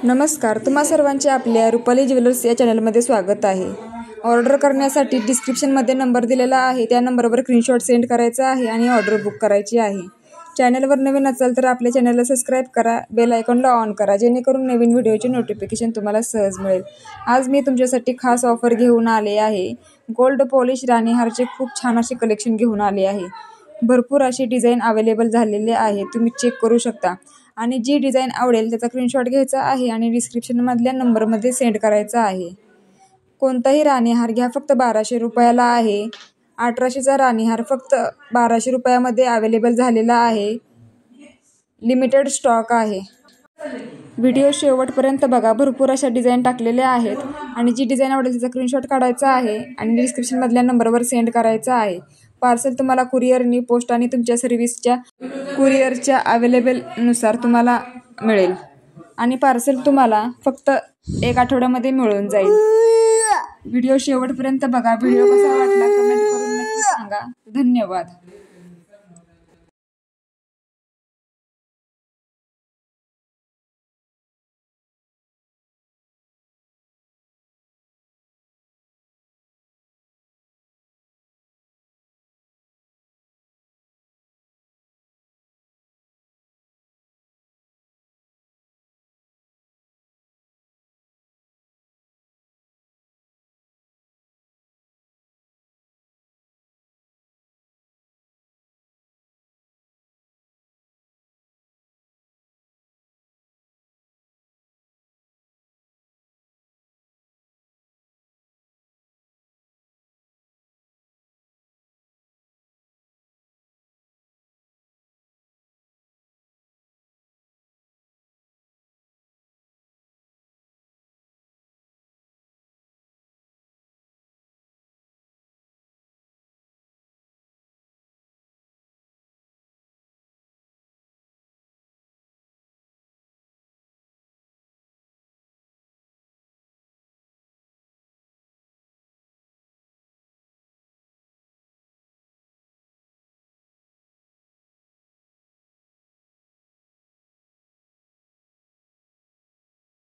नमस्कार, तुम्हा सर्वांचे आपल्या रुपाली ज्वेलर्स या चॅनलमध्ये स्वागत आहे. ऑर्डर करण्यासाठी डिस्क्रिप्शनमध्ये नंबर दिलेला आहे, त्या नंबरवर स्क्रीनशॉट सेंड करायचा आहे आणि ऑर्डर बुक करायची आहे. चॅनलवर नवीन असाल तर आपल्या चॅनलला सबस्क्राईब करा, बेल आयकॉनला ऑन करा, जेणेकरून नवीन व्हिडिओचे नोटिफिकेशन तुम्हाला सहज मिळेल. आज मी तुमच्यासाठी खास ऑफर घेऊन आले आहे. गोल्ड पॉलिश राणीहारचे खूप छान असे कलेक्शन घेऊन आले आहे. भरपूर अशी डिझाईन अवेलेबल झालेले आहे, तुम्ही चेक करू शकता. आणि जी डिझाईन आवडेल त्याचा स्क्रीनशॉट घ्यायचा आहे आणि डिस्क्रिप्शनमधल्या नंबरमध्ये सेंड करायचा आहे. कोणताही राणीहार घ्या, फक्त 1200 रुपयाला आहे. 1800चा राणीहार फक्त 1200 रुपयामध्ये अवेलेबल झालेला आहे. लिमिटेड स्टॉक आहे. व्हिडिओ शेवटपर्यंत बघा, भरपूर अशा डिझाईन टाकलेल्या आहेत आणि जी डिझाईन आवडेल त्याचा स्क्रीनशॉट काढायचा आहे आणि डिस्क्रिप्शनमधल्या नंबरवर सेंड करायचा आहे. पार्सल तुम्हाला कुरिअरनी, पोस्ट आणि तुमच्या सर्व्हिसच्या कुरिअरच्या अवेलेबलनुसार तुम्हाला मिळेल आणि पार्सल तुम्हाला फक्त 1 आठवड्यामध्ये मिळून जाईल. व्हिडिओ शेवटपर्यंत बघा. व्हिडिओ कसा वाटला कमेंट करून नक्की सांगा. धन्यवाद.